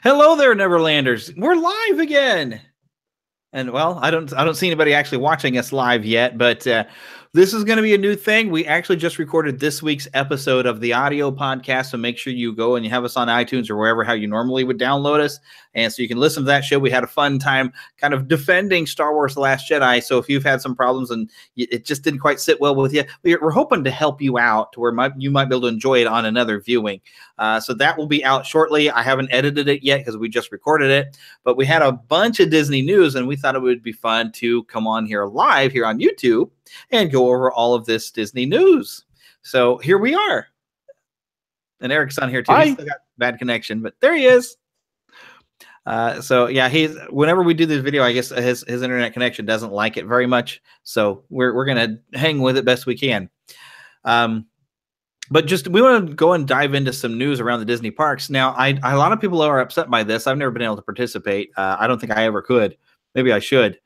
Hello there, Neverlanders. We're live again. And well, I don't see anybody actually watching us live yet, but this is going to be a new thing. We actually just recorded this week's episode of the audio podcast, so make sure you go and you have us on iTunes or wherever how you normally would download us, and so you can listen to that show. We had a fun time kind of defending Star Wars: The Last Jedi. So if you've had some problems and it just didn't quite sit well with you, we're hoping to help you out to where you might be able to enjoy it on another viewing. So that will be out shortly. I haven't edited it yet because we just recorded it, but we had a bunch of Disney news, and we thought it would be fun to come on here live here on YouTube and go over all of this Disney news. So here we are. And Eric's on here too. He's still got bad connection, but there he is. So yeah, whenever we do this video, I guess his internet connection doesn't like it very much. So we're gonna hang with it best we can. But we want to go and dive into some news around the Disney parks. Now, a lot of people are upset by this. I've never been able to participate. I don't think I ever could. Maybe I should.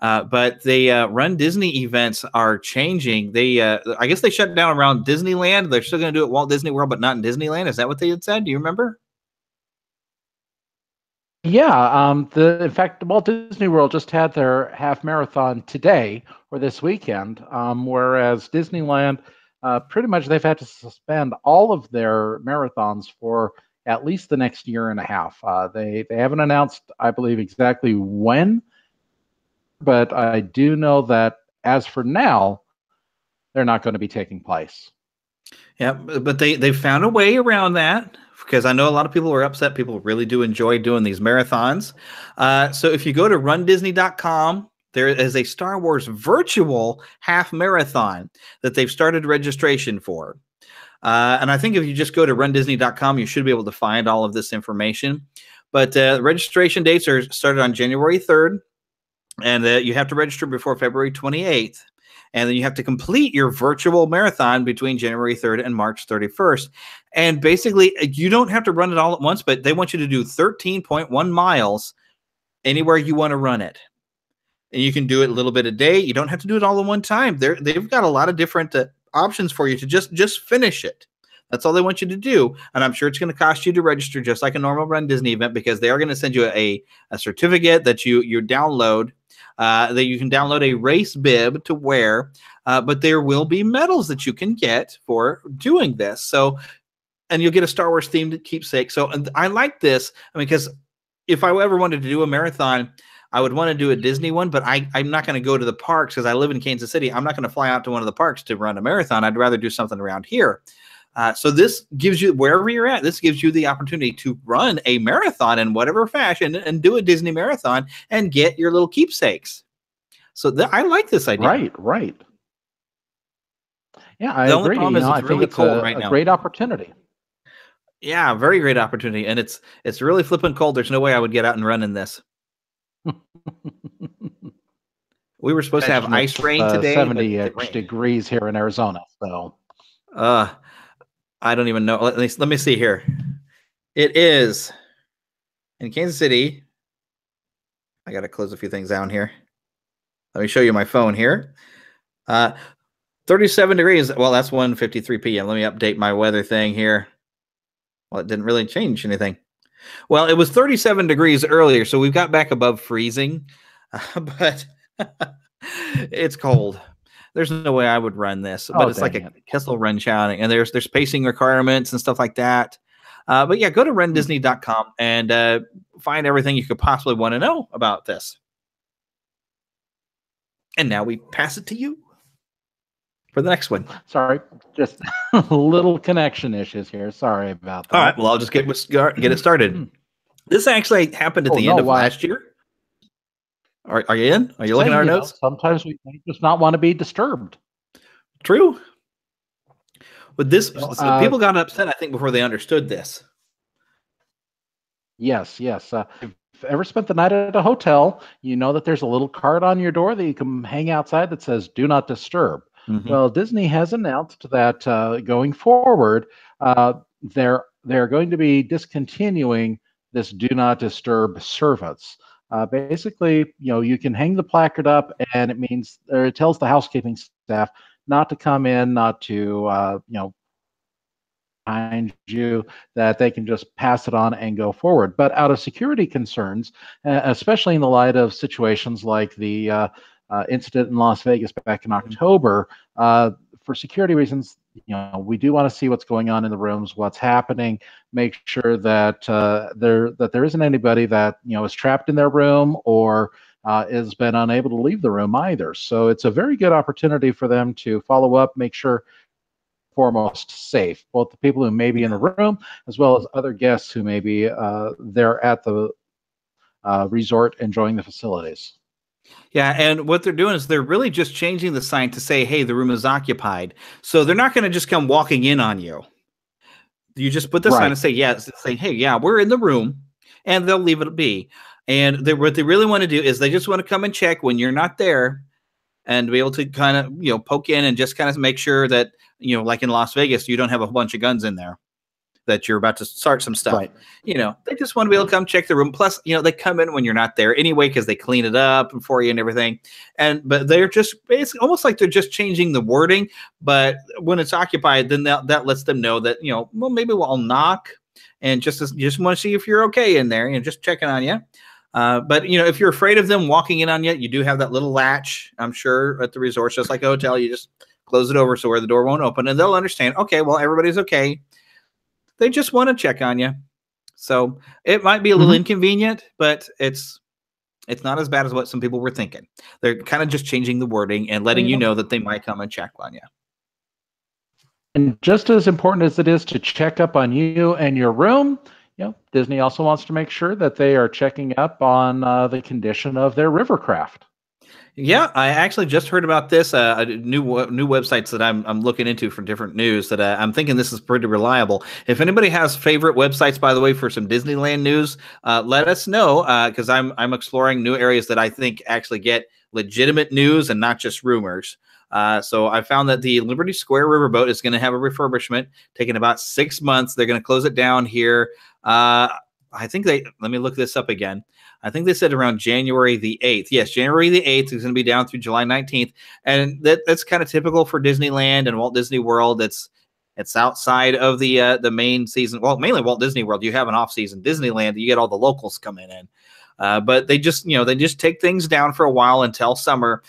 But the Run Disney events are changing. I guess they shut down around Disneyland. They're still going to do it at Walt Disney World, but not in Disneyland. Is that what they had said? Do you remember? Yeah. In fact, Walt Disney World just had their half marathon today or this weekend, whereas Disneyland, pretty much they've had to suspend all of their marathons for at least the next year and a half. They haven't announced, I believe, exactly when, but I do know that as for now, they're not going to be taking place. Yeah, but they found a way around that, because I know a lot of people are upset. People really do enjoy doing these marathons. So if you go to rundisney.com, there is a Star Wars virtual half marathon that they've started registration for. And I think if you just go to rundisney.com, you should be able to find all of this information. But registration dates are started on January 3rd, and you have to register before February 28th. And then you have to complete your virtual marathon between January 3rd and March 31st. And basically, you don't have to run it all at once, but they want you to do 13.1 miles anywhere you want to run it. And you can do it a little bit a day. You don't have to do it all in one time. They've got a lot of different options for you to just finish it. That's all they want you to do. And I'm sure it's going to cost you to register just like a normal Run Disney event, because they are going to send you a certificate that you download. That you can download a race bib to wear, but there will be medals that you can get for doing this. So, and you'll get a Star Wars themed keepsake. So, and I like this. I mean, because if I ever wanted to do a marathon, I would want to do a Disney one, but I'm not going to go to the parks because I live in Kansas City. I'm not going to fly out to one of the parks to run a marathon. I'd rather do something around here. So this gives you, wherever you're at, this gives you the opportunity to run a marathon in whatever fashion and do a Disney marathon and get your little keepsakes. So I like this idea. Right. Yeah, I agree. I think it's cold right now. Great opportunity. Yeah, very great opportunity. And it's really flipping cold. There's no way I would get out and run in this. We were supposed to have ice rain today. 70 degrees here in Arizona. So I don't even know. Let me see here. It is in Kansas City. I got to close a few things down here. Let me show you my phone here. 37 degrees. Well, that's 1:53 p.m. Let me update my weather thing here. Well, it didn't really change anything. Well, it was 37 degrees earlier, so we've got back above freezing. But it's cold. There's no way I would run this, but it's like a Kessel Run challenge, and there's pacing requirements and stuff like that. But yeah, go to rundisney.com and find everything you could possibly want to know about this. And now we pass it to you for the next one. Sorry, just little connection issues here. Sorry about that. All right, well, I'll just get it started. This actually happened at the end of last year. Are you in? Are you looking at our notes? Sometimes we just not want to be disturbed. True. But this, people got upset, I think, before they understood this. Yes. If you've ever spent the night at a hotel, you know that there's a little card on your door that you can hang outside that says "Do not disturb." Mm-hmm. Well, Disney has announced that going forward, they're going to be discontinuing this "Do not disturb" service. Basically, you can hang the placard up, and it tells the housekeeping staff not to come in, not to, behind you, that they can just pass it on and go forward. But out of security concerns, especially in the light of situations like the incident in Las Vegas back in October, for security reasons, we do want to see what's going on in the rooms, what's happening, make sure that there isn't anybody that is trapped in their room or has been unable to leave the room either. So it's a very good opportunity for them to follow up, make sure foremost safe, both the people who may be in the room as well as other guests who may be there at the resort enjoying the facilities. Yeah, and what they're doing is they're really just changing the sign to say, "Hey, the room is occupied." So they're not going to just come walking in on you. You just put the sign Right. and say, "Yes," say, "Hey, yeah, we're in the room," and they'll leave it be. And what they really want to do is they just want to come and check when you're not there, and be able to kind of poke in and just kind of make sure that like in Las Vegas, you don't have a bunch of guns in there, that you're about to start some stuff. Right. They just want to be able to come check the room. Plus, they come in when you're not there anyway because they clean it up for you and everything. But they're just, it's almost like they're just changing the wording. But when it's occupied, then that lets them know that well, maybe we'll knock and just want to see if you're okay in there. Just checking on you. But if you're afraid of them walking in on you, you do have that little latch, I'm sure, at the resort, just like a hotel. You just close it over so where the door won't open, and they'll understand. Okay, well, everybody's okay. They just want to check on you. So it might be a little inconvenient, but it's not as bad as what some people were thinking. They're kind of just changing the wording and letting you know that they might come and check on you. And just as important as it is to check up on you and your room, Disney also wants to make sure that they are checking up on the condition of their rivercraft. Yeah, I actually just heard about this. New websites that I'm looking into for different news that I'm thinking this is pretty reliable. If anybody has favorite websites, by the way, for some Disneyland news, let us know because I'm exploring new areas that I think actually get legitimate news and not just rumors. So I found that the Liberty Square Riverboat is going to have a refurbishment, taking about 6 months. They're going to close it down here. I think let me look this up again. I think they said around January the 8th. Yes, January the 8th is going to be down through July 19th. And that's kind of typical for Disneyland and Walt Disney World. It's outside of the main season. Well, mainly Walt Disney World. You have an off season. Disneyland, you get all the locals coming in. But they just take things down for a while until summer,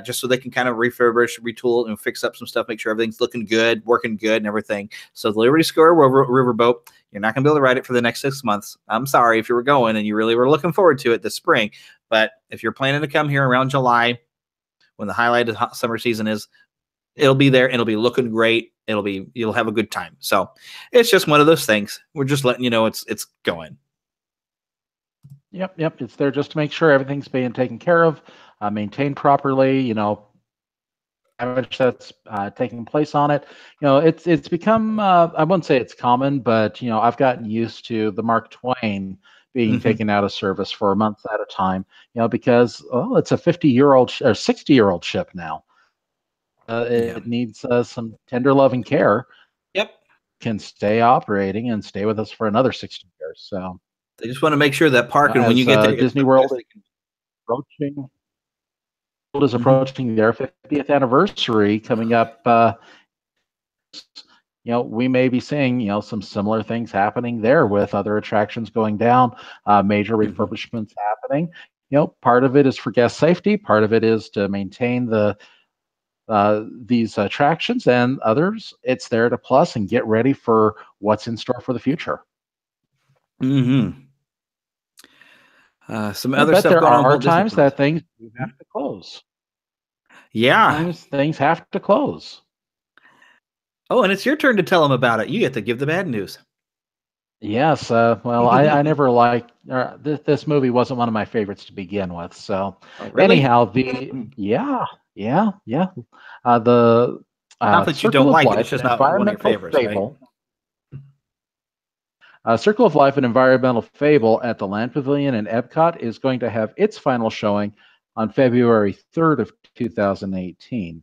just so they can kind of refurbish, retool, and fix up some stuff, make sure everything's looking good, working good, and everything. So the Liberty Square Riverboat, you're not going to be able to ride it for the next 6 months. I'm sorry if you were going and you really were looking forward to it this spring. But if you're planning to come here around July, when the highlighted hot summer season is, it'll be there and it'll be looking great. You'll have a good time. So it's just one of those things. We're just letting you know it's going. Yep. It's there just to make sure everything's being taken care of, maintained properly. Damage that's taking place on it. It's become, I wouldn't say it's common, but I've gotten used to the Mark Twain being taken out of service for months at a time. Because it's a 50-year-old or 60-year-old ship now. It needs some tender love and care. Yep. Can stay operating and stay with us for another 60 years. So they just want to make sure that parking when you get there, Disney World is approaching their 50th anniversary coming up. We may be seeing some similar things happening there with other attractions going down, major refurbishments happening. Part of it is for guest safety, part of it is to maintain these attractions, and others it's there to plus and get ready for what's in store for the future. Some other stuff there going on. Are times that things do have to close. Yeah, things have to close. Oh, and it's your turn to tell them about it. You get to give the bad news. Yes. Well, I never liked this movie. Wasn't one of my favorites to begin with. So, really? Anyhow, yeah. The not that you don't like it. It's just not one of your favorites, right? Circle of Life, an environmental fable at the Land Pavilion in Epcot, is going to have its final showing on February 3rd of 2018.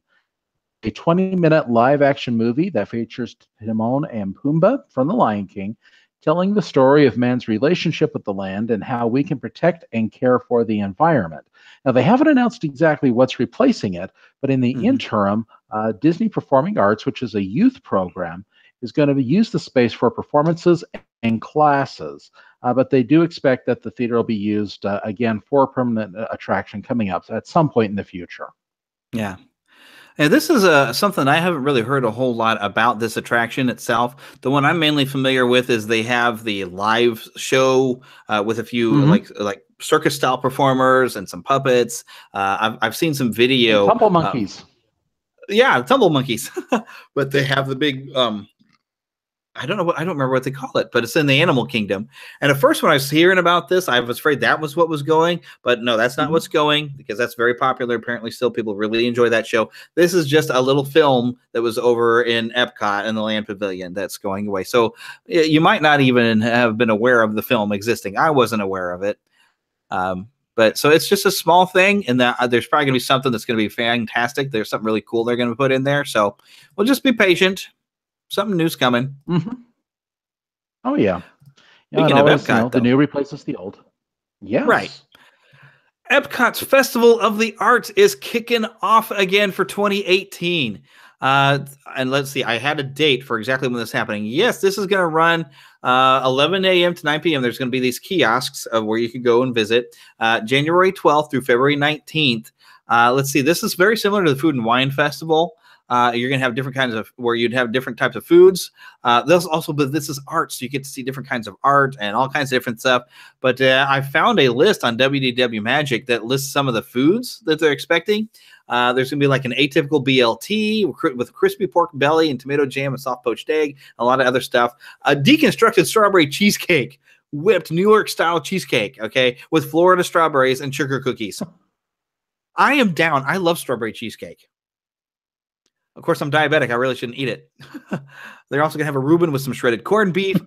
A 20-minute live-action movie that features Timon and Pumbaa from The Lion King, telling the story of man's relationship with the land and how we can protect and care for the environment. Now, they haven't announced exactly what's replacing it, but in the interim, Disney Performing Arts, which is a youth program, is going to use the space for performances and classes. But they do expect that the theater will be used again for a permanent attraction coming up at some point in the future. Yeah. And this is something I haven't really heard a whole lot about this attraction itself. The one I'm mainly familiar with is they have the live show with a few like circus style performers and some puppets. I've seen some video. Tumble monkeys. Yeah, tumble monkeys. But they have the big I don't remember what they call it, but it's in the animal kingdom. And at first, when I was hearing about this, I was afraid that was what was going, but no, that's not what's going, because that's very popular. Apparently, still people really enjoy that show. This is just a little film that was over in Epcot in the Land Pavilion that's going away. So you might not even have been aware of the film existing. I wasn't aware of it. But so it's just a small thing, and that there's probably going to be something that's going to be fantastic. There's something really cool they're going to put in there. So we'll just be patient. Something new's coming. Oh yeah. Speaking of Epcot, the new replaces the old. Yes. Right. Epcot's Festival of the Arts is kicking off again for 2018. And let's see, I had a date for exactly when this is happening. Yes, this is going to run 11 a.m. to 9 p.m. There's going to be these kiosks where you can go and visit January 12th through February 19th. Let's see, this is very similar to the Food and Wine Festival. You're going to have different kinds of where you'd have different types of foods. There's also, but this is art, so you get to see different kinds of art and all kinds of different stuff. But I found a list on WDW Magic that lists some of the foods that they're expecting. There's going to be like an atypical BLT with crispy pork belly and tomato jam and soft poached egg, a lot of other stuff. A deconstructed strawberry cheesecake, whipped New York style cheesecake, okay, with Florida strawberries and sugar cookies. I am down. I love strawberry cheesecake. Of course, I'm diabetic. I really shouldn't eat it. They're also going to have a Reuben with some shredded corned beef.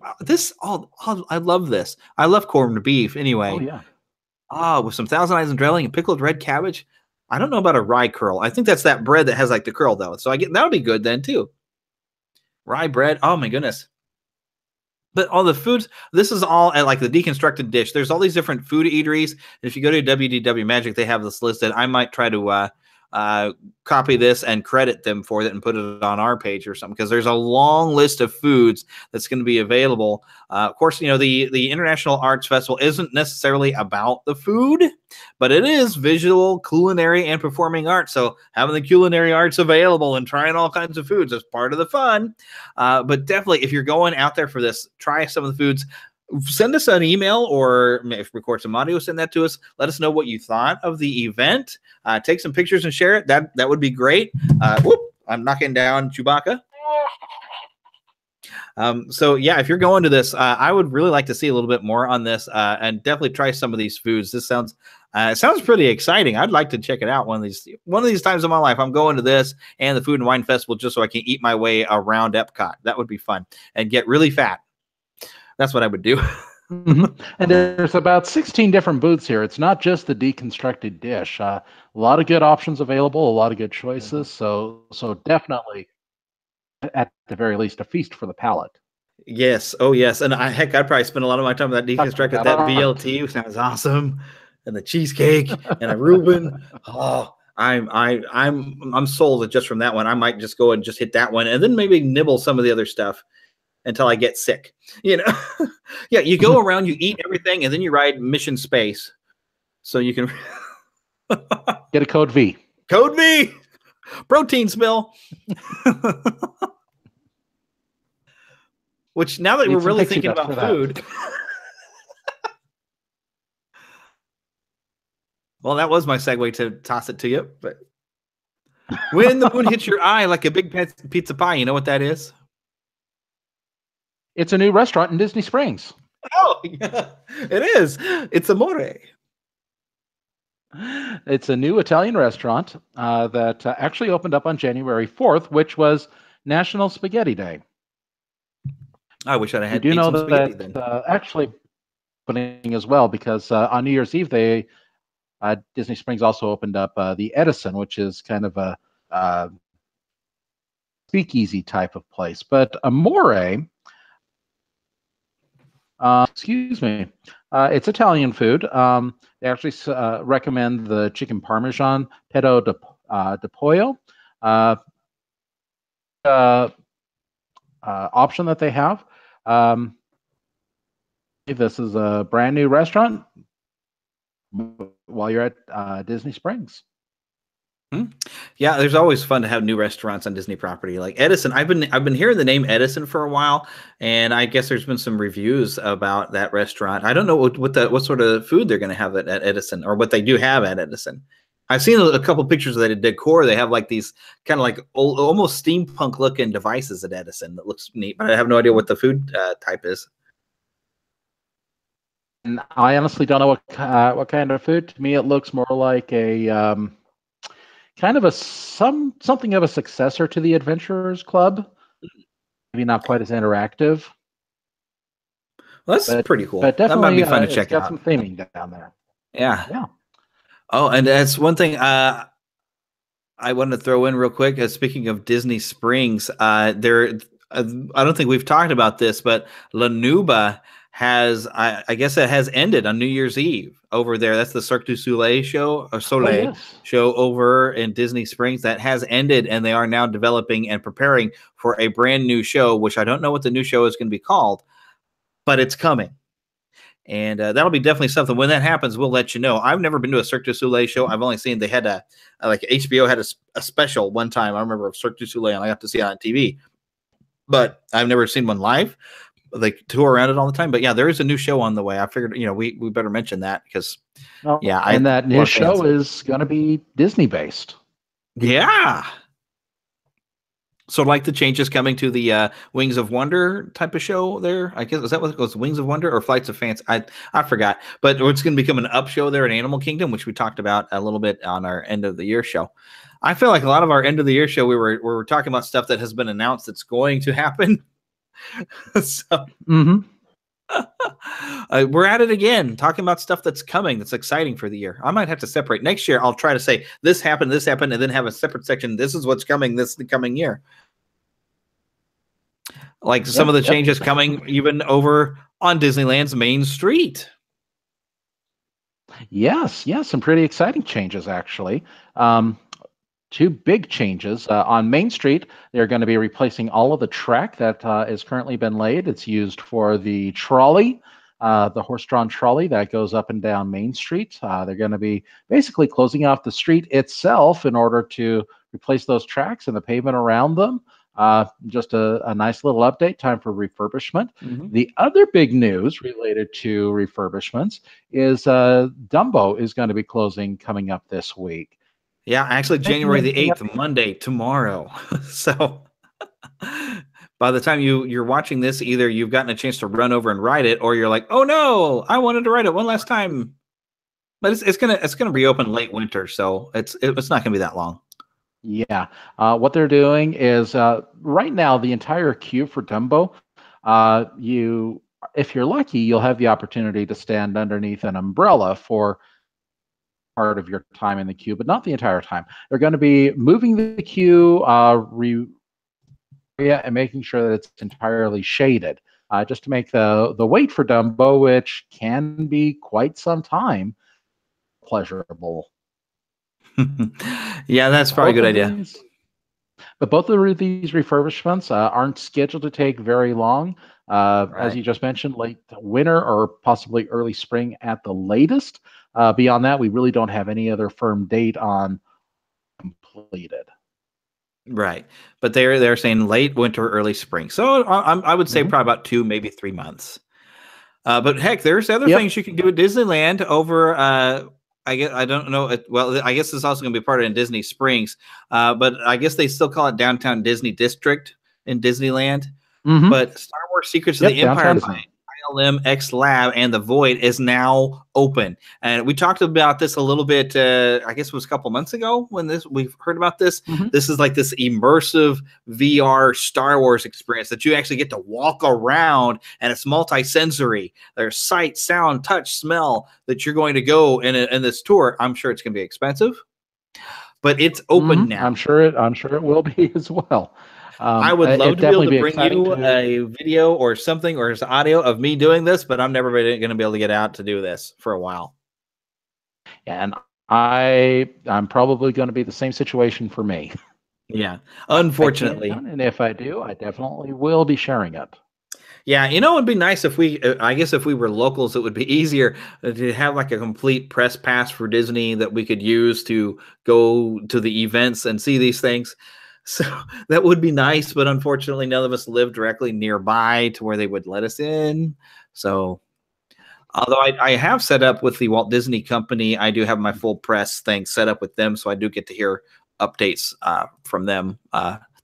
I love this. I love corned beef anyway. Oh, yeah. With some Thousand Island drilling and pickled red cabbage. I don't know about a rye curl. I think that's that bread that has like the curl though. So that'll be good then too. Rye bread. Oh my goodness. But all the foods, this is all at like the deconstructed dish. There's all these different food eateries. And if you go to WDW Magic, they have this listed. I might try to copy this and credit them for it and put it on our page or something, because there's a long list of foods that's going to be available. Of course, you know, the International Arts Festival isn't necessarily about the food, but it is visual, culinary, and performing arts. So having the culinary arts available and trying all kinds of foods is part of the fun. But definitely, if you're going out there for this, try some of the foods. Send us an email, or if record some audio, send that to us. Let us know what you thought of the event. Take some pictures and share it. That would be great. I'm knocking down Chewbacca. So yeah, if you're going to this, I would really like to see a little bit more on this, and definitely try some of these foods. This sounds pretty exciting. I'd like to check it out one of these times in my life. I'm going to this and the Food and Wine Festival just so I can eat my way around Epcot. That would be fun and get really fat. That's what I would do. And there's about 16 different booths here. It's not just the deconstructed dish. A lot of good options available, a lot of good choices. So definitely, at the very least, a feast for the palate. Yes. Oh, yes. And I'd probably spend a lot of my time with that deconstructed. That BLT sounds awesome, and the cheesecake and a Reuben. Oh, I'm sold just from that one. I might just go and just hit that one, and then maybe nibble some of the other stuff until I get sick, you know. Yeah, you go around, you eat everything, and then you ride Mission Space, so you can get a code V. Code V, protein spill. Which now that we're really thinking about food, well, that was my segue to toss it to you. But when the moon hits your eye like a big pizza pie, you know what that is? It's a new restaurant in Disney Springs. Oh, yeah, it is. It's Amore. It's a new Italian restaurant that actually opened up on January 4th, which was National Spaghetti Day. I wish I had. You do know that actually opening as well, because on New Year's Eve Disney Springs also opened up the Edison, which is kind of a speakeasy type of place. But Amore. Excuse me. It's Italian food. They actually recommend the chicken parmesan petto de pollo. option that they have. Um, this is a brand new restaurant while you're at Disney Springs. Hmm. Yeah, there's always fun to have new restaurants on Disney property. Like Edison, I've been hearing the name Edison for a while, and I guess there's been some reviews about that restaurant. I don't know what sort of food they're going to have at Edison, or what they do have at Edison. I've seen a couple pictures of that decor. They have like these kind of like old, almost steampunk looking devices at Edison that looks neat, but I have no idea what the food type is. And I honestly don't know what kind of food. To me, it looks more like a kind of something of a successor to the Adventurers Club. Maybe not quite as interactive. Well, that's pretty cool. But That might definitely, be fun to it's check got out. some theming down there. Yeah. Yeah. Oh, and that's one thing I wanted to throw in real quick. Speaking of Disney Springs, I don't think we've talked about this, but Lanuba has, I guess it has ended on New Year's Eve over there. That's the Cirque du Soleil show, or Soleil yes. show over in Disney Springs. That has ended, and they are now developing and preparing for a brand new show, which I don't know what the new show is going to be called, but it's coming. And that'll be definitely something. When that happens, we'll let you know. I've never been to a Cirque du Soleil show. I've only seen they had like HBO had a special one time. I remember of Cirque du Soleil, and I got to see it on TV, but I've never seen one live. They tour around it all the time. But yeah, there is a new show on the way. I figured, we better mention that because and that new show is going to be Disney based. Yeah. So like the changes coming to the Wings of Wonder type of show there, I guess, is that what it goes, Wings of Wonder or Flights of Fancy? I forgot, but it's going to become an up show there in Animal Kingdom, which we talked about a little bit on our end of the year show. I feel like a lot of our end of the year show, we were talking about stuff that has been announced that's going to happen. So we're at it again, talking about stuff that's coming, that's exciting for the year. I might have to separate next year. I'll try to say this happened, and then have a separate section. This is what's coming the coming year. Like some of the changes coming even over on Disneyland's Main Street. Yes, some pretty exciting changes, actually. Two big changes. On Main Street, they're going to be replacing all of the track that has currently been laid. It's used for the trolley, the horse-drawn trolley that goes up and down Main Street. They're going to be basically closing off the street itself in order to replace those tracks and the pavement around them. Just a nice little update, time for refurbishment. The other big news related to refurbishments is Dumbo is going to be closing coming up this week. Yeah, actually January the 8th, Monday, tomorrow. So by the time you're watching this, either you've gotten a chance to run over and ride it, or you're like, oh no, I wanted to ride it one last time. But it's gonna reopen late winter, so it's not gonna be that long. Yeah, what they're doing is right now the entire queue for Dumbo, if you're lucky, you'll have the opportunity to stand underneath an umbrella for part of your time in the queue, but not the entire time. They're going to be moving the queue and making sure that it's entirely shaded, just to make the wait for Dumbo, which can be quite some time, pleasurable. Yeah, that's probably a good idea. But both of these refurbishments aren't scheduled to take very long. Right. As you just mentioned, late winter or possibly early spring at the latest. Beyond that, we really don't have any other firm date on completed. Right, but they're saying late winter, early spring. So I would say probably about 2, maybe 3 months. But heck, there's other things you can do at Disneyland over. I guess I don't know. Well, I guess it's also going to be part of Disney Springs, but I guess they still call it Downtown Disney District in Disneyland. But Star Wars: Secrets of the Empire by ILM X Lab and the Void is now open, and we talked about this a little bit. I guess it was a couple months ago when we've heard about this. This is like this immersive VR Star Wars experience that you actually get to walk around, and it's multi-sensory. There's sight, sound, touch, smell that you're going to go in this tour. I'm sure it's going to be expensive, but it's open now. I'm sure it will be as well. I would love to be able to bring you a video or something, or some audio of me doing this, but I'm never going to be able to get out to do this for a while. And I'm probably going to be the same situation for me. Yeah, I can, unfortunately. and if I do, I definitely will be sharing it. Yeah, you know, it'd be nice if we, I guess if we were locals, it would be easier to have like a complete press pass for Disney that we could use to go to the events and see these things. So that would be nice, but unfortunately, none of us live directly nearby to where they would let us in. So, although I have set up with the Walt Disney Company, I do have my full press thing set up with them, so I do get to hear updates from them.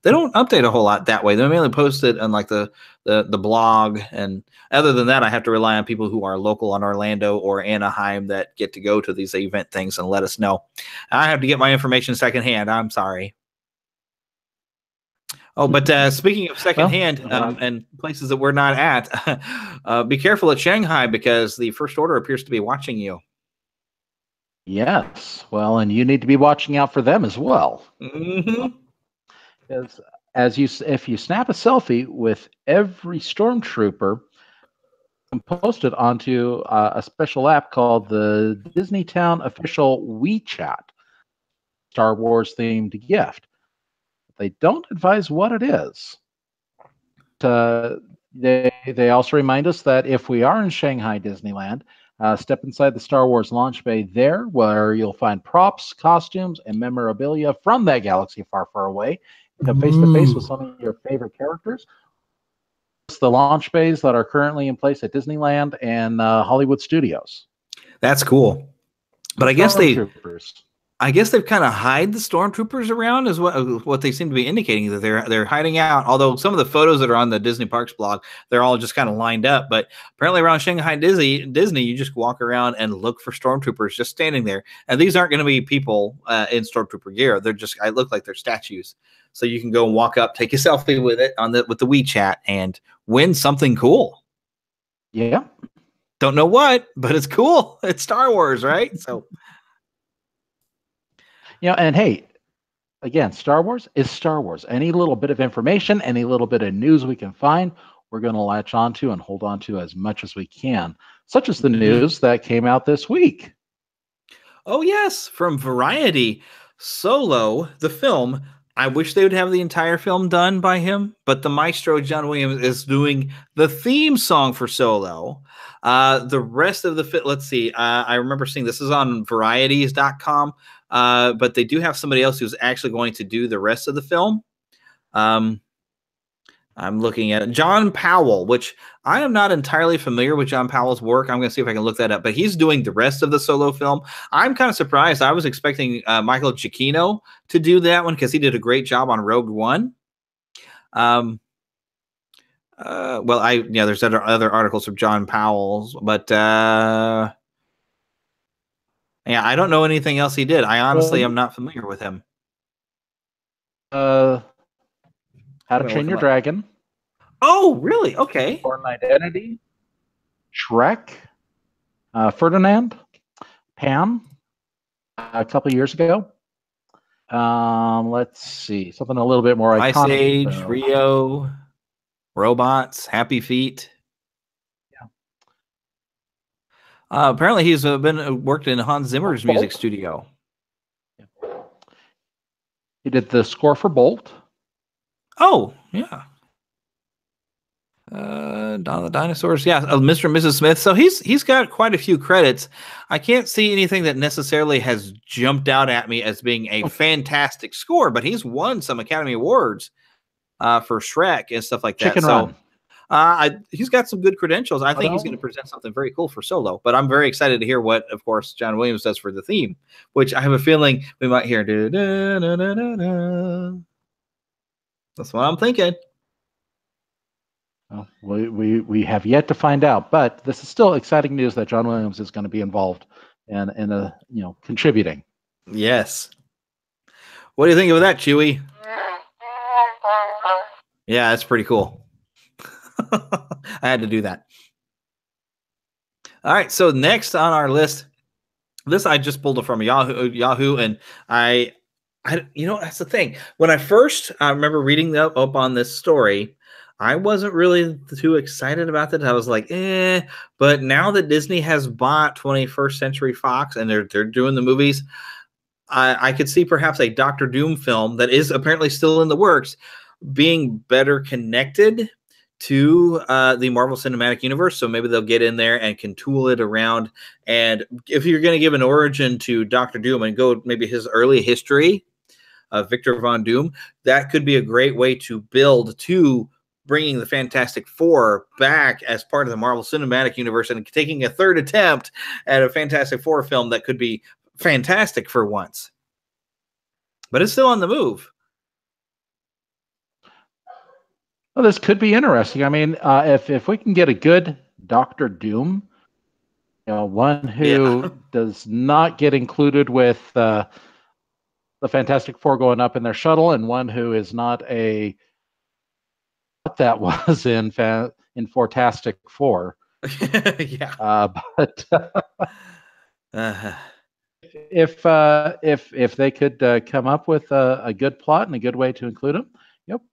They don't update a whole lot that way. They mainly post it on like the blog, and other than that, I have to rely on people who are local on Orlando or Anaheim that get to go to these event things and let us know. I have to get my information secondhand. I'm sorry. Oh, but speaking of Well, secondhand and places that we're not at, be careful at Shanghai because the First Order appears to be watching you. yes. Well, and you need to be watching out for them as well. Mm-hmm. If you snap a selfie with every stormtrooper, and post it onto a special app called the Disneytown Official WeChat Star Wars themed gift. They don't advise what it is. They also remind us that if we are in Shanghai Disneyland, step inside the Star Wars launch bay there, where you'll find props, costumes, and memorabilia from that galaxy far, far away. Come face to face with some of your favorite characters. It's the launch bays that are currently in place at Disneyland and Hollywood Studios. That's cool. But Stormtroopers. I guess they've kind of hide the stormtroopers around is what they seem to be indicating, that they're hiding out. Although some of the photos that are on the Disney Parks blog, they're all just kind of lined up. But apparently around Shanghai Disney, you just walk around and look for stormtroopers just standing there. And these aren't going to be people in stormtrooper gear. I look like they're statues. So you can go and walk up, take a selfie with it with the WeChat, and win something cool. Yeah. Don't know what, but it's cool. It's Star Wars, right? So. And hey, again, Star Wars is Star Wars. Any little bit of information, any little bit of news we can find, we're going to latch onto and hold on to as much as we can, such as the news that came out this week. Oh, yes, from Variety. Solo, the film. I wish they would have the entire film done by him, but the maestro, John Williams, is doing the theme song for Solo. The rest of the let's see. I remember seeing this is on varieties.com, but they do have somebody else who's actually going to do the rest of the film. I'm looking at it. John Powell, which I am not entirely familiar with John Powell's work. I'm going to see if I can look that up, but he's doing the rest of the Solo film. I'm kind of surprised. I was expecting Michael Giacchino to do that one because he did a great job on Rogue One. There's other articles from John Powell's, but yeah, I don't know anything else he did. I honestly am not familiar with him. How to Train Your Dragon. Oh, really? Okay. Born Identity. Shrek. Ferdinand. Pam. A couple years ago. Let's see. Something a little bit more iconic. Ice Age, Rio, Robots, Happy Feet. Yeah. Apparently, he's worked in Hans Zimmer's music studio. Yeah. He did the score for Bolt. Oh, yeah. Dawn of the Dinosaurs. Yeah, Mr. and Mrs. Smith. So he's got quite a few credits. I can't see anything that necessarily has jumped out at me as being a fantastic score, but he's won some Academy Awards for Shrek and stuff like that. Chicken Run. He's got some good credentials. I think he's going to present something very cool for Solo, but I'm very excited to hear what, of course, John Williams does for the theme, which I have a feeling we might hear. That's what I'm thinking. Well, we have yet to find out, but this is still exciting news that John Williams is going to be involved and contributing. Yes. What do you think of that, Chewie? Yeah, that's pretty cool. I had to do that. All right, so next on our list, this I just pulled it from Yahoo, and I that's the thing. When I first remember reading up on this story, I wasn't really too excited about that. I was like, but now that Disney has bought 21st Century Fox and they're doing the movies, I could see perhaps a Doctor Doom film that is apparently still in the works being better connected to the Marvel Cinematic Universe. So maybe they'll get in there and can tool it around. And if you're going to give an origin to Doctor Doom and go maybe his early history of Victor Von Doom, that could be a great way to build to bringing the Fantastic Four back as part of the Marvel Cinematic Universe and taking a third attempt at a Fantastic Four film that could be fantastic for once. But it's still on the move. Well, this could be interesting. I mean, if we can get a good Doctor Doom, one who does not get included with the Fantastic Four going up in their shuttle, and one who is not a what that was in Fantastic Four. Yeah. But if they could come up with a good plot and a good way to include them,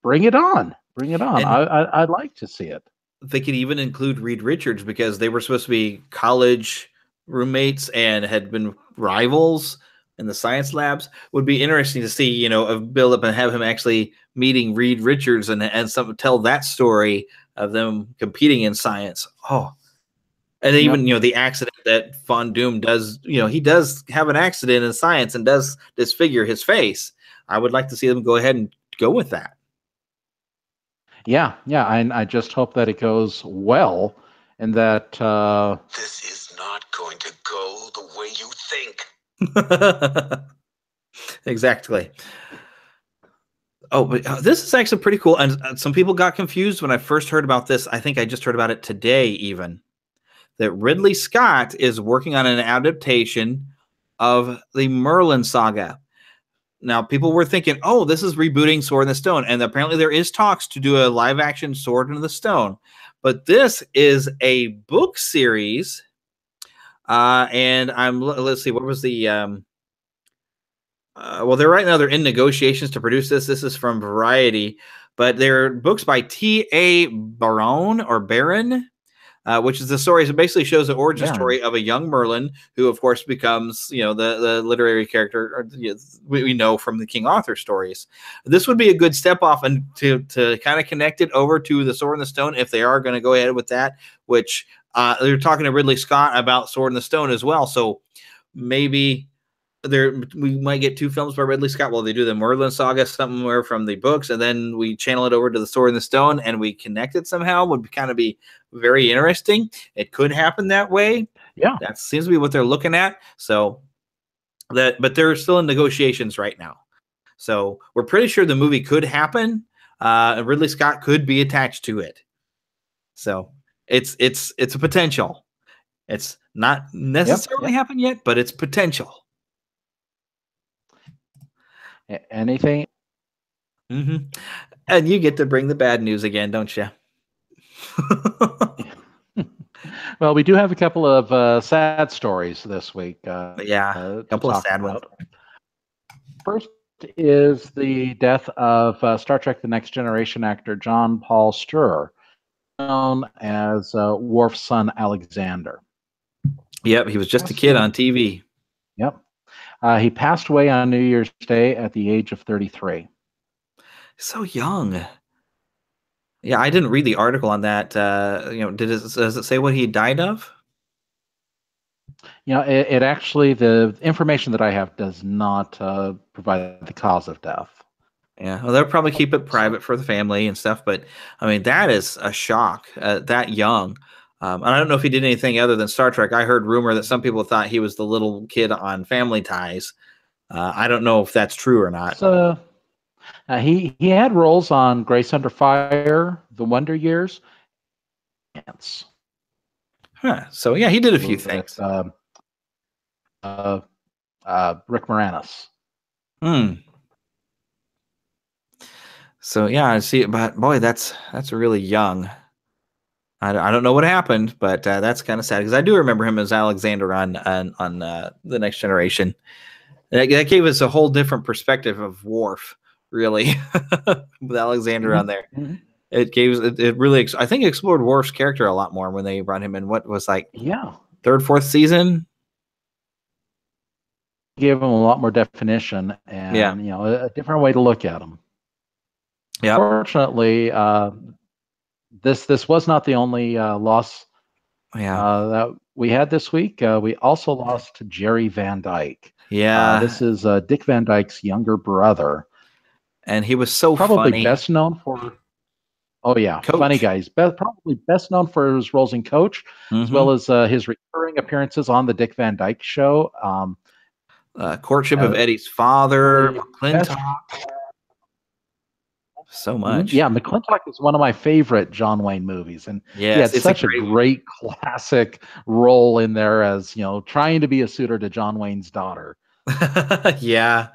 bring it on. Bring it on. I'd like to see it. They could even include Reed Richards because they were supposed to be college roommates and had been rivals in the science labs. Would be interesting to see, build up and have him actually meeting Reed Richards and tell that story of them competing in science. Oh, and even, the accident that Von Doom does, he does have an accident in science and does disfigure his face. I would like to see them go ahead and go with that. Yeah. I just hope that it goes well and that... This is not going to go the way you think. Exactly. Oh, but this is actually pretty cool. And some people got confused when I first heard about this. I think I just heard about it today even. That Ridley Scott is working on an adaptation of the Merlin saga. Now, people were thinking, oh, this is rebooting Sword in the Stone. And apparently there is talks to do a live-action Sword in the Stone. But this is a book series. And let's see, what was the... well, right now they're in negotiations to produce this. This is from Variety. But they're books by T.A. Barron, which is the story. So it basically shows the origin story of a young Merlin who, of course, becomes, the literary character we know from the King Arthur stories. This would be a good step off and to kind of connect it over to the Sword in the Stone if they are going to go ahead with that, which they're talking to Ridley Scott about Sword in the Stone as well. So maybe we might get two films by Ridley Scott. Well, they do the Merlin saga somewhere from the books, and then we channel it over to the Sword in the Stone, and we connect it somehow. Would kind of be very interesting. It could happen that way. Yeah, that seems to be what they're looking at. So but they're still in negotiations right now. So we're pretty sure the movie could happen. Ridley Scott could be attached to it. So it's a potential. It's not necessarily happened yet, but it's potential. Anything? Mm-hmm. And you get to bring the bad news again, don't you? Well, we do have a couple of sad stories this week. A couple of sad ones. First is the death of Star Trek The Next Generation actor John Paul Sturr, known as Worf's son Alexander. Yep, he was just a kid on TV. Yep. He passed away on New Year's Day at the age of 33. So young. Yeah, I didn't read the article on that. Does it say what he died of? It actually, the information that I have does not provide the cause of death. Yeah, well, they'll probably keep it private for the family and stuff. But I mean, that is a shock. That young. And I don't know if he did anything other than Star Trek. I heard rumor that some people thought he was the little kid on Family Ties. I don't know if that's true or not. So, he had roles on Grace Under Fire, The Wonder Years. So yeah, he did a few things. Rick Moranis. So yeah, I see it, but boy, that's really young. I don't know what happened, but that's kind of sad because I do remember him as Alexander on The Next Generation. That gave us a whole different perspective of Worf, really, with Alexander on there. Mm-hmm. It really, I think, explored Worf's character a lot more when they brought him in. What was like, yeah, third, fourth season. gave them a lot more definition and a different way to look at them. Yeah. Fortunately, this was not the only loss that we had this week. We also lost Jerry Van Dyke. Yeah. This is Dick Van Dyke's younger brother. And he was so probably funny. best known for, Coach. funny guy. He's probably best known for his roles in Coach, as well as his recurring appearances on the Dick Van Dyke Show. Courtship of Eddie's Father, McClintock. So much. Yeah, McClintock is one of my favorite John Wayne movies, and he had such a great classic role in there as trying to be a suitor to John Wayne's daughter. Yeah,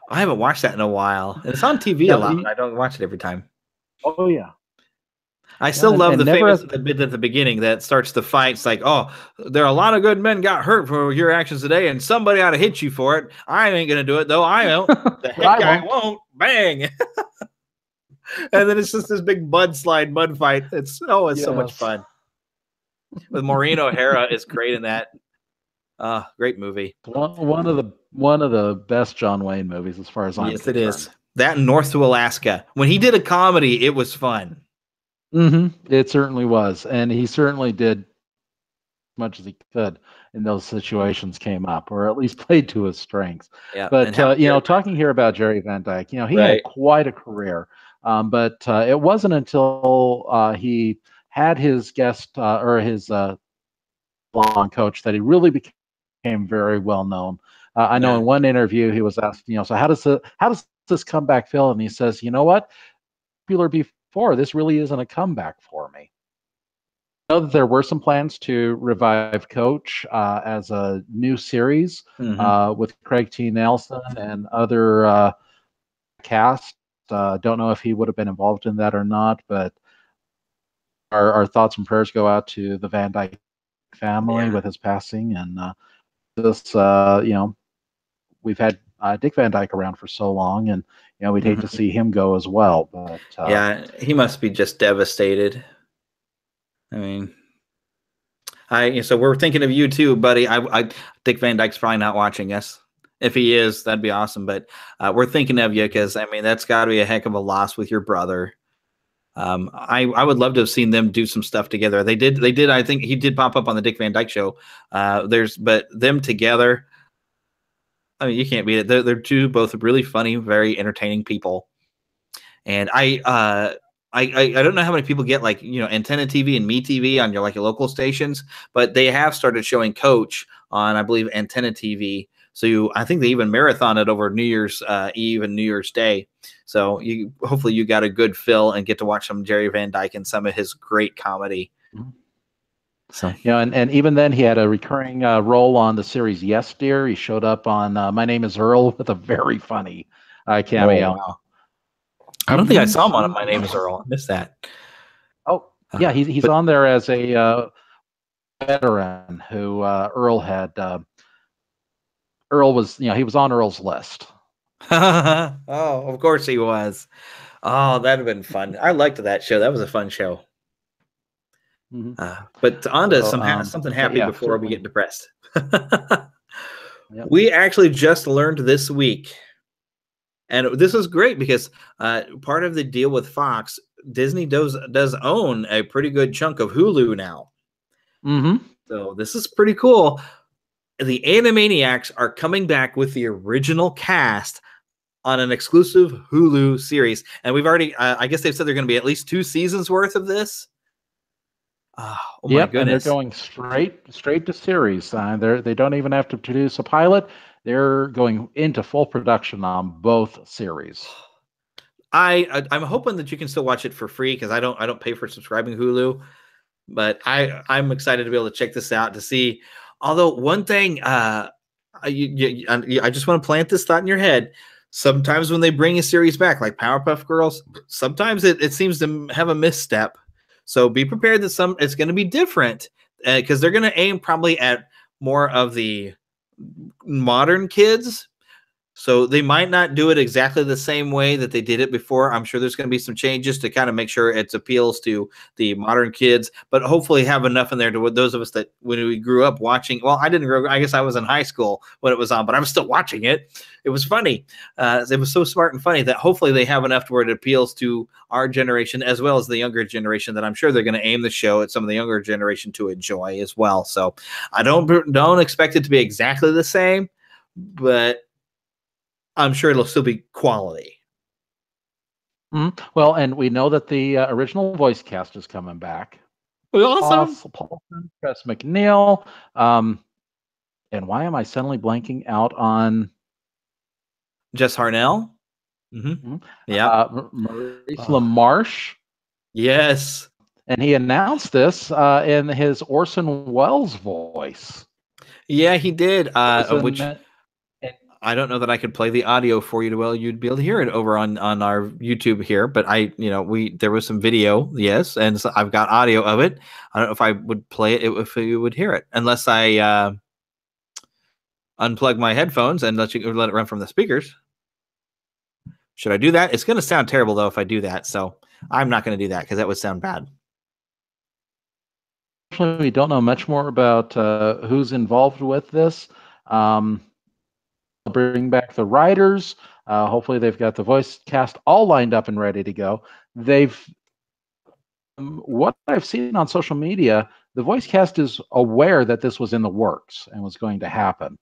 I haven't watched that in a while. It's on TV a lot, but I don't watch it every time. Oh yeah, I still love the famous bit at the beginning that starts the fight. It's like, oh, there are a lot of good men got hurt for your actions today, and somebody ought to hit you for it. I ain't gonna do it though. I won't. The heck I won't. Bang. And then it's just this big mud fight. It's so much fun. With Maureen O'Hara is great in that. Great movie. One of the best John Wayne movies, as far as I'm concerned. Yes, it is. That and North to Alaska. When he did a comedy, it was fun. It certainly was, and he certainly did as much as he could in those situations came up, or at least played to his strengths. Yeah, but talking here about Jerry Van Dyke, he had quite a career. But it wasn't until he had his guest or his long coach that he really became very well known. I know in one interview he was asked, so how does this comeback feel? And he says, you know what, popular before, this really isn't a comeback for me. I know that there were some plans to revive Coach as a new series with Craig T. Nelson and other cast. Don't know if he would have been involved in that or not, but our thoughts and prayers go out to the Van Dyke family with his passing. And we've had Dick Van Dyke around for so long, and we'd hate to see him go as well. But he must be just devastated. I mean, so we're thinking of you too, buddy. Dick Van Dyke's probably not watching us. If he is, that'd be awesome. But we're thinking of you because, that's got to be a heck of a loss with your brother. I would love to have seen them do some stuff together. They did. I think he did pop up on the Dick Van Dyke Show. But them together, you can't beat it. They're both really funny, very entertaining people. And I don't know how many people get Antenna TV and MeTV on your local stations, but they have started showing Coach on, I believe, Antenna TV. So I think they even marathon it over New Year's Eve and New Year's Day. So hopefully you got a good fill and get to watch some Jerry Van Dyke and some of his great comedy. So and even then he had a recurring role on the series Yes Dear. He showed up on My Name Is Earl with a very funny cameo. Oh, wow. I don't think I saw him on My Name Is Earl. I missed that. Oh yeah, he's on there as a veteran who Earl had. Earl was, he was on Earl's list. Oh, of course he was. Oh, that'd have been fun. I liked that show. That was a fun show. But on to something happy before we get depressed. We actually just learned this week, and this is great because part of the deal with Fox, Disney does own a pretty good chunk of Hulu now. So this is pretty cool. The Animaniacs are coming back with the original cast on an exclusive Hulu series. And we've already, I guess they've said they're going to be at least 2 seasons worth of this. Oh my goodness. And they're going straight to series. They don't even have to produce a pilot. They're going into full production on both series. I'm hoping that you can still watch it for free because I don't pay for subscribing Hulu. But I'm excited to be able to check this out to see. Although one thing, I just want to plant this thought in your head. Sometimes when they bring a series back, like Powerpuff Girls, sometimes it seems to have a misstep. So be prepared that it's going to be different because they're going to aim probably at more of the modern kids. So they might not do it exactly the same way that they did it before. I'm sure there's going to be some changes to kind of make sure it appeals to the modern kids, but hopefully have enough in there to those of us that when we grew up watching. Well, I didn't grow. I guess I was in high school when it was on, but I'm still watching it. It was funny. It was so smart and funny that hopefully they have enough to where it appeals to our generation as well as the younger generation. That I'm sure they're going to aim the show at some of the younger generation to enjoy as well. So I don't expect it to be exactly the same, but I'm sure it'll still be quality. Well, and we know that the original voice cast is coming back. Awesome. Paulson, Chris McNeil. And why am I suddenly blanking out on Jess Harnell? Yeah. Maurice LaMarche? Yes. And he announced this in his Orson Welles voice. Yeah, he did. Which I don't know that I could play the audio for you. Well, you'd be able to hear it over on our YouTube here, but there was some video, yes, and so I've got audio of it. I don't know if I would play it if you would hear it, unless I unplug my headphones and let it run from the speakers. Should I do that? It's going to sound terrible though if I do that, so I'm not going to do that because that would sound bad. We don't know much more about who's involved with this. Bring back the writers. Hopefully they've got the voice cast all lined up and ready to go. What I've seen on social media, the voice cast is aware that this was in the works and was going to happen.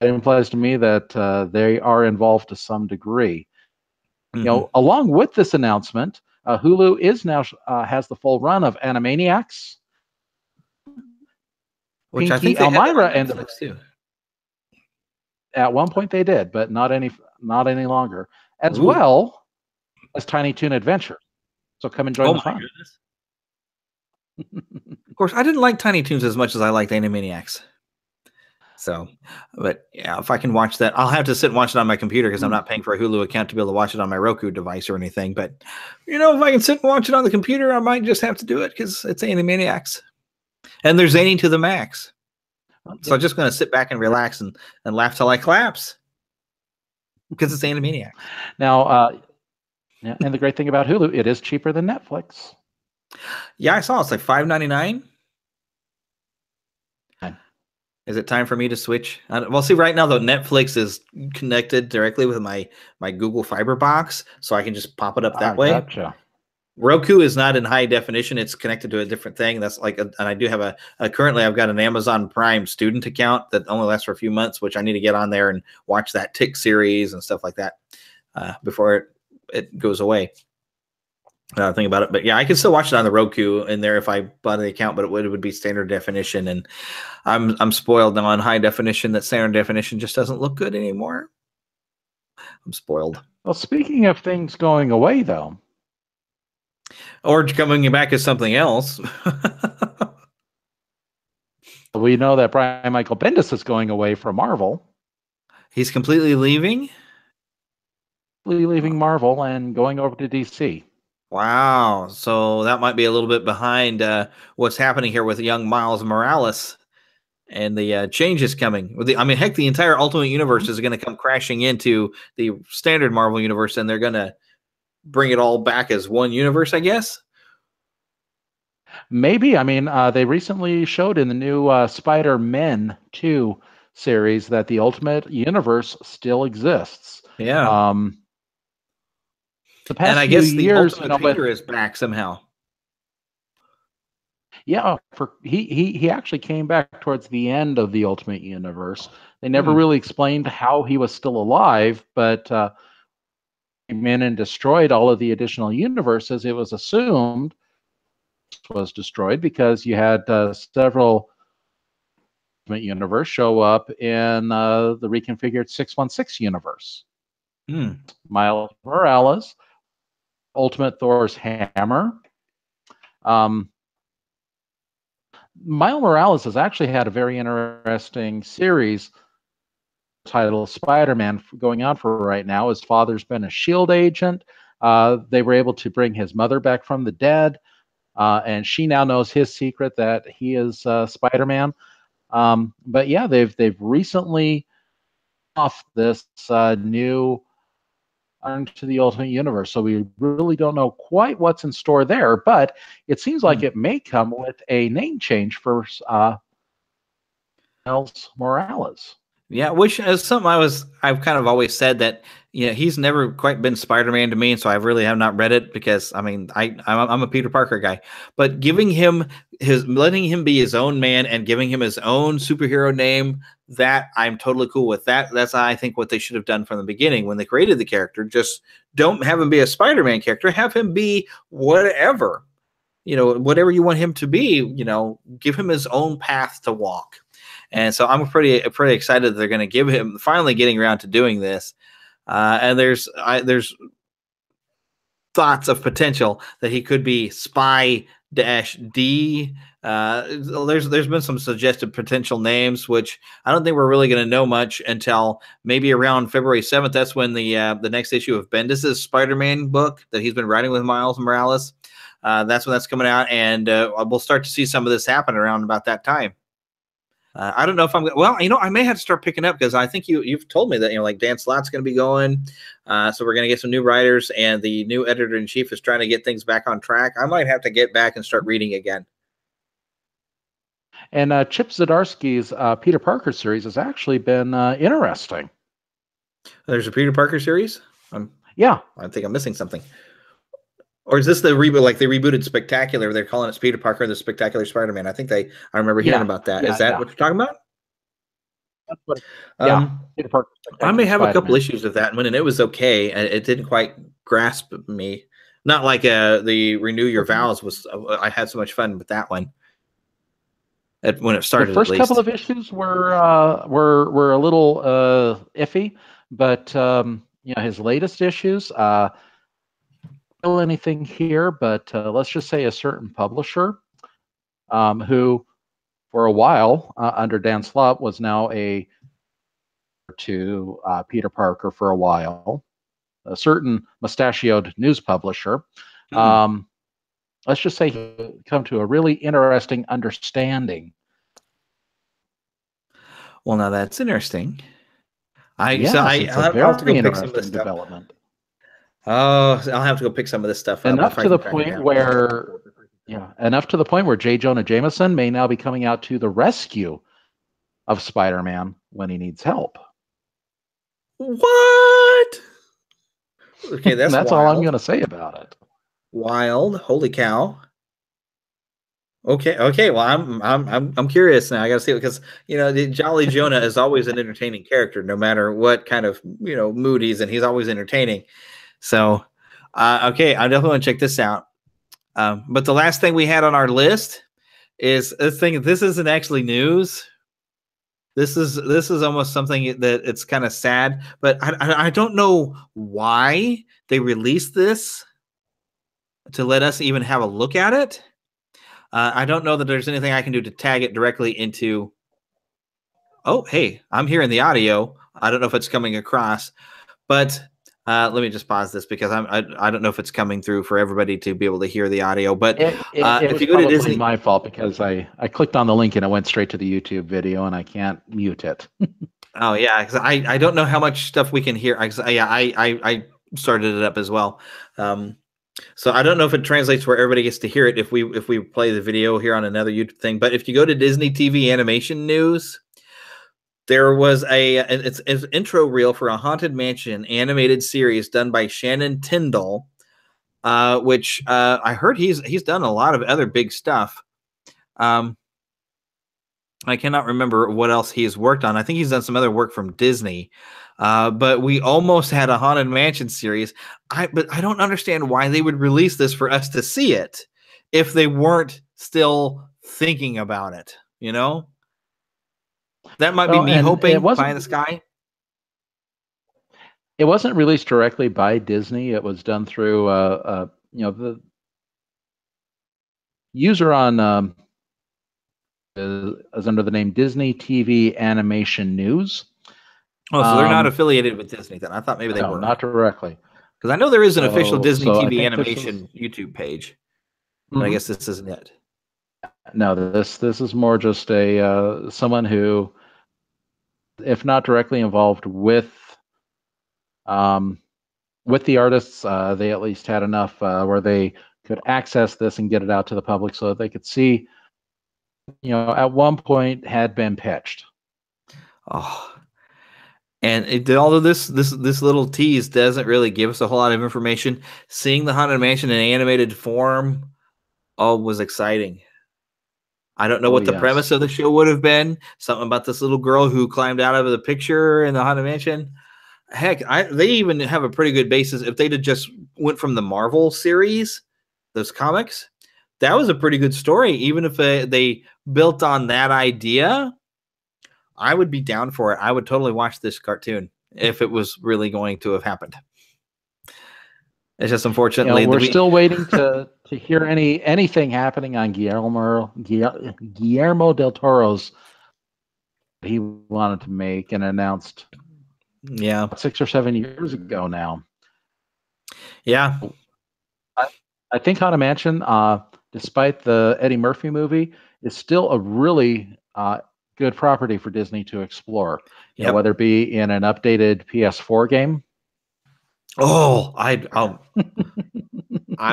It implies to me that they are involved to some degree. Along with this announcement, Hulu is now has the full run of Animaniacs, which Pinky, I think they Elmira, have on Netflix too. At one point they did, but not any longer. As well as Tiny Toon Adventure. So come and join the fun. Of course, I didn't like Tiny Toons as much as I liked Animaniacs. So, but yeah, if I can watch that, I'll have to sit and watch it on my computer because I'm not paying for a Hulu account to be able to watch it on my Roku device or anything. But if I can sit and watch it on the computer, I might just have to do it because it's Animaniacs, and they're zany to the max. So I'm just going to sit back and relax and laugh till I collapse because it's Animaniacs. Now, and the great thing about Hulu, it is cheaper than Netflix. Yeah, I saw it's like $5.99. Is it time for me to switch? Well, see, right now though, Netflix is connected directly with my Google Fiber box, so I can just pop it up that way. Gotcha. Roku is not in high definition; it's connected to a different thing. That's like, and I do have currently I've got an Amazon Prime student account that only lasts for a few months, which I need to get on there and watch that Tick series and stuff like that before it goes away. Think about it, but yeah, I can still watch it on the Roku in there if I bought the account, but it would be standard definition, and I'm spoiled now on high definition. That standard definition just doesn't look good anymore. I'm spoiled. Well, speaking of things going away, though, or coming back as something else, we know that Brian Michael Bendis is going away from Marvel. He's completely leaving. Leaving Marvel and going over to DC. Wow. So that might be a little bit behind what's happening here with young Miles Morales and the changes coming. Heck, the entire Ultimate Universe is going to come crashing into the standard Marvel Universe, and they're going to bring it all back as one universe, I guess. Maybe. They recently showed in the new Spider-Man 2 series that the Ultimate Universe still exists. Yeah. The past and I guess few years, the Ultimate Painter is back somehow. Yeah, he actually came back towards the end of the Ultimate Universe. They never really explained how he was still alive, but came in and destroyed all of the additional universes. It was assumed it was destroyed because you had several Ultimate Universe show up in the reconfigured 616 universe. Miles Morales, Ultimate Thor's hammer. Miles Morales has actually had a very interesting series titled Spider-Man going on for right now. His father's been a SHIELD agent. They were able to bring his mother back from the dead, and she now knows his secret that he is Spider-Man. But yeah, they've recently off this new into the Ultimate Universe. So we really don't know quite what's in store there, but it seems like it may come with a name change for Miles Morales. Yeah, which is something I've kind of always said that he's never quite been Spider-Man to me, and so I really have not read it because I mean I'm a Peter Parker guy, but letting him be his own man and giving him his own superhero name, that I'm totally cool with that. That's I think what they should have done from the beginning when they created the character. Just don't have him be a Spider-Man character, have him be whatever, whatever you want him to be. Give him his own path to walk. And so I'm pretty excited that they're going to give him finally getting around to doing this. And there's thoughts of potential that he could be Spy-D. There's been some suggested potential names, which I don't think we're really going to know much until maybe around February 7th. That's when the next issue of Bendis' Spider-Man book that he's been writing with Miles Morales. That's when that's coming out, and we'll start to see some of this happen around about that time. I don't know if I may have to start picking up because I think you've told me that, like Dan Slott's going to be going. So we're going to get some new writers, and the new editor-in-chief is trying to get things back on track. I might have to get back and start reading again. And Chip Zdarsky's Peter Parker series has actually been interesting. There's a Peter Parker series? Yeah. I think I'm missing something. Or is this the reboot, like they rebooted Spectacular? They're calling it Peter Parker and the Spectacular Spider-Man. I remember hearing about that. Is that what you're talking about? That's what, Peter Parker. I may have a couple issues of that one, and it was okay. It didn't quite grasp me. Not like the Renew Your Vows was. I had so much fun with that one. When it started, the first couple of issues were a little iffy, but his latest issues. Anything here, but let's just say a certain publisher who for a while under Dan Slott was now to Peter Parker for a while, a certain mustachioed news publisher. Let's just say come to a really interesting understanding. Well, now that's interesting. It's a very interesting development. Oh, I'll have to go pick some of this stuff up. Enough to the point where J. Jonah Jameson may now be coming out to the rescue of Spider-Man when he needs help. What? Okay, that's all I'm going to say about it. Wild, holy cow! Okay. Well, I'm curious now. I got to see it because the Jolly Jonah is always an entertaining character, no matter what kind of mood he's in. He's always entertaining. So, okay, I definitely want to check this out. But the last thing we had on our list is this thing. This isn't actually news. This is almost something that it's kind of sad, but I don't know why they released this to let us even have a look at it. I don't know that there's anything I can do to tag it directly into. Oh, hey, I'm hearing the audio. I don't know if it's coming across, but. Let me just pause this because I don't know if it's coming through for everybody to be able to hear the audio. But if you go to Disney, my fault because I clicked on the link and it went straight to the YouTube video and I can't mute it. Oh yeah, because I don't know how much stuff we can hear. I started it up as well, so I don't know if it translates where everybody gets to hear it if we play the video here on another YouTube thing. But if you go to Disney TV animation news. There was it's an intro reel for a Haunted Mansion animated series done by Shannon Tyndall, which I heard he's done a lot of other big stuff. I cannot remember what else he's worked on. I think he's done some other work from Disney, but we almost had a Haunted Mansion series. But I don't understand why they would release this for us to see it if they weren't still thinking about it, That might be me hoping pie in the sky. It wasn't released directly by Disney. It was done through, the user on is under the name Disney TV Animation News. Oh, so they're not affiliated with Disney then? I thought maybe they were. Not directly. Because I know there is an official Disney TV Animation YouTube page, but I guess this isn't it. No, this is more just a someone who if not directly involved with the artists, they at least had enough where they could access this and get it out to the public so that they could see, at one point had been pitched. Oh, and although this little tease doesn't really give us a whole lot of information, seeing the Haunted Mansion in animated form, was exciting. I don't know what the premise of the show would have been. Something about this little girl who climbed out of the picture in the Haunted Mansion. Heck, they even have a pretty good basis. If they'd have just went from the Marvel series, those comics, that was a pretty good story. Even if they built on that idea, I would be down for it. I would totally watch this cartoon if it was really going to have happened. It's just unfortunately we're still waiting to hear anything happening on Guillermo del Toro's he wanted to make and announced 6 or 7 years ago now. Yeah. I think Haunted Mansion, despite the Eddie Murphy movie, is still a really good property for Disney to explore. Whether it be in an updated PS4 game. Oh, I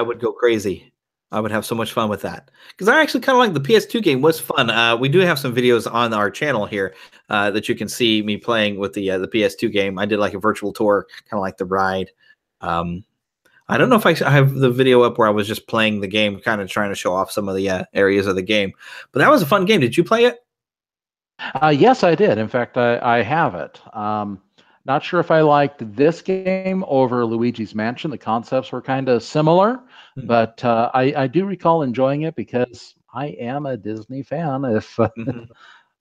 would go crazy. I would have so much fun with that because I actually kind of like the PS2 game. Was fun. We do have some videos on our channel here that you can see me playing with the PS2 game. I did like a virtual tour, kind of like the ride. I don't know if I have the video up where I was just playing the game, kind of trying to show off some of the areas of the game. But that was a fun game. Did you play it? Yes, I did. In fact, I have it. Not sure if I liked this game over Luigi's Mansion. The concepts were kind of similar, but I do recall enjoying it because I am a Disney fan. If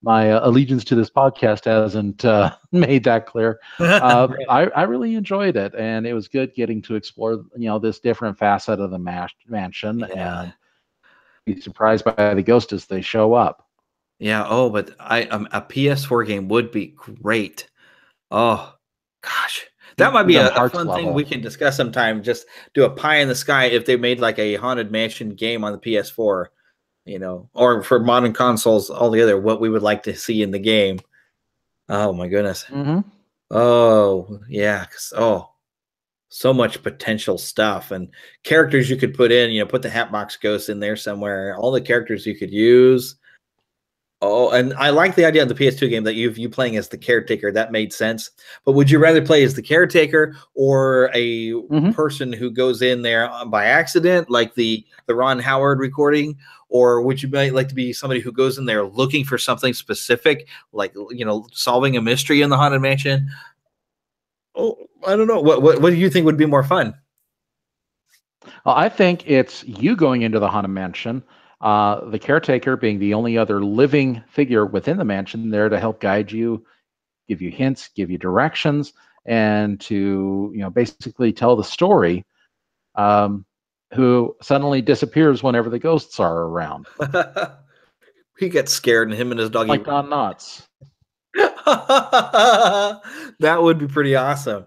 my allegiance to this podcast hasn't made that clear, I really enjoyed it, and it was good getting to explore this different facet of the mansion and be surprised by the ghosts as they show up. Yeah. Oh, but a PS4 game would be great. Oh, gosh. That might be a fun thing we can discuss sometime. Just do a pie in the sky if they made like a Haunted Mansion game on the PS4, or for modern consoles altogether, what we would like to see in the game. Oh, my goodness. Oh, yeah. So much potential stuff and characters you could put in, put the Hatbox Ghost in there somewhere, all the characters you could use. Oh, and I like the idea of the PS2 game that you playing as the caretaker. That made sense. But would you rather play as the caretaker or a person who goes in there by accident, like the Ron Howard recording? Or would you like to be somebody who goes in there looking for something specific, like, solving a mystery in the Haunted Mansion? Oh, I don't know. What do you think would be more fun? Well, I think it's you going into the Haunted Mansion, the caretaker being the only other living figure within the mansion there to help guide you, give you hints, give you directions, and to basically tell the story. Who suddenly disappears whenever the ghosts are around. He gets scared, and him and his doggy like Don Knotts. That would be pretty awesome.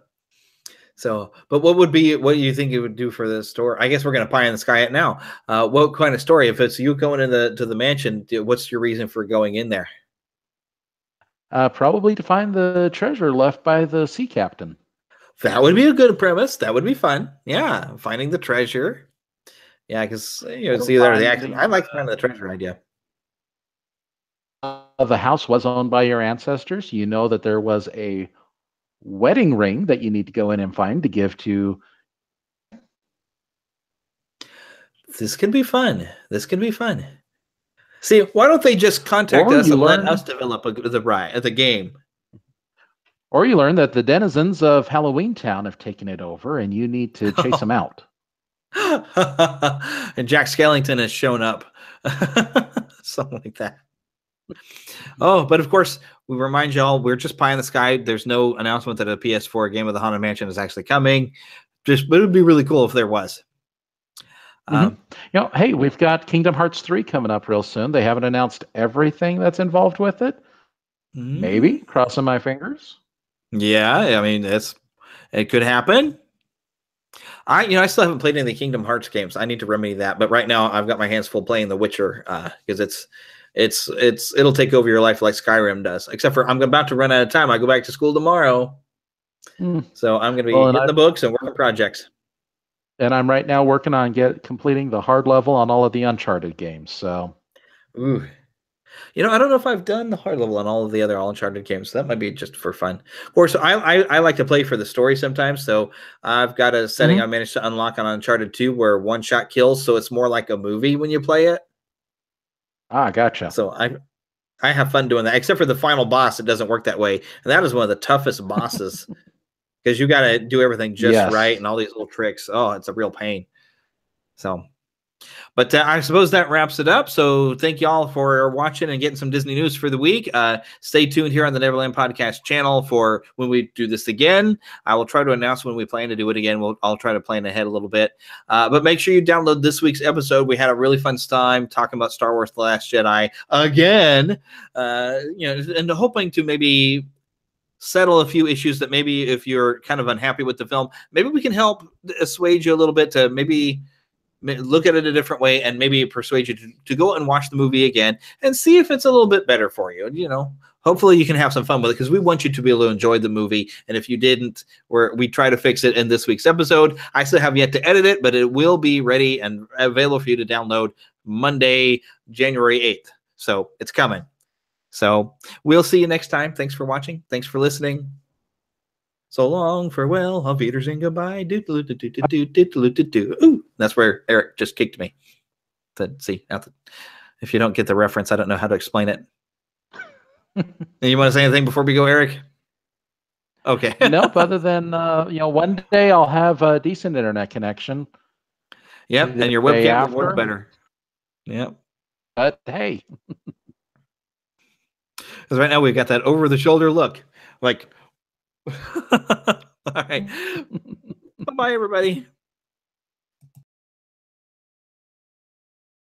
So, but what do you think it would do for the story? I guess we're going to pie in the sky it now. What kind of story? If it's you going to the mansion, what's your reason for going in there? Probably to find the treasure left by the sea captain. That would be a good premise. That would be fun. Yeah, finding the treasure. Yeah, because it's either the acting. I like finding the treasure idea. The house was owned by your ancestors. You know that there was a wedding ring that you need to go in and find to give to. This can be fun. See, why don't they just contact us and let us develop the game? Or you learn that the denizens of Halloween Town have taken it over, and you need to chase them out. And Jack Skellington has shown up. Something like that. Oh, but of course, we remind y'all, we're just pie in the sky. There's no announcement that a PS4 game of the Haunted Mansion is actually coming. But it would be really cool if there was. Hey, we've got Kingdom Hearts 3 coming up real soon. They haven't announced everything that's involved with it. Maybe, crossing my fingers. Yeah, I mean, it could happen. I still haven't played any of the Kingdom Hearts games. I need to remedy that. But right now, I've got my hands full playing The Witcher because it'll take over your life like Skyrim does. Except for I'm about to run out of time. I go back to school tomorrow, so I'm going to be hitting the books and working projects. And I'm right now working on completing the hard level on all of the Uncharted games. So, ooh. You know, I don't know if I've done the hard level on all of the other Uncharted games. So that might be just for fun. Of course, I like to play for the story sometimes. So I've got a setting I managed to unlock on Uncharted 2 where one shot kills. So it's more like a movie when you play it. Ah, gotcha. So I have fun doing that, except for the final boss. It doesn't work that way. And that is one of the toughest bosses because you got to do everything just right and all these little tricks. Oh, it's a real pain. So. But I suppose that wraps it up. So thank you all for watching and getting some Disney news for the week. Stay tuned here on the Neverland Podcast channel for when we do this again. I will try to announce when we plan to do it again. I'll try to plan ahead a little bit. But make sure you download this week's episode. We had a really fun time talking about Star Wars The Last Jedi again. And hoping to maybe settle a few issues that maybe if you're kind of unhappy with the film, maybe we can help assuage you a little bit to maybe look at it a different way and maybe persuade you to go and watch the movie again and see if it's a little bit better for you. You know, hopefully you can have some fun with it because we want you to be able to enjoy the movie. And if you didn't, we try to fix it in this week's episode. I still have yet to edit it, but it will be ready and available for you to download Monday, January 8th. So it's coming. So we'll see you next time. Thanks for watching. Thanks for listening. So long, farewell, auf Wiedersehen, goodbye. Ooh, that's where Eric just kicked me. See, if you don't get the reference, I don't know how to explain it. You want to say anything before we go, Eric? Okay. Nope. Other than one day I'll have a decent internet connection. Yep, and your webcam will work better. Yep. But hey, because right now we've got that over-the-shoulder look, like. All right. Bye-bye, everybody.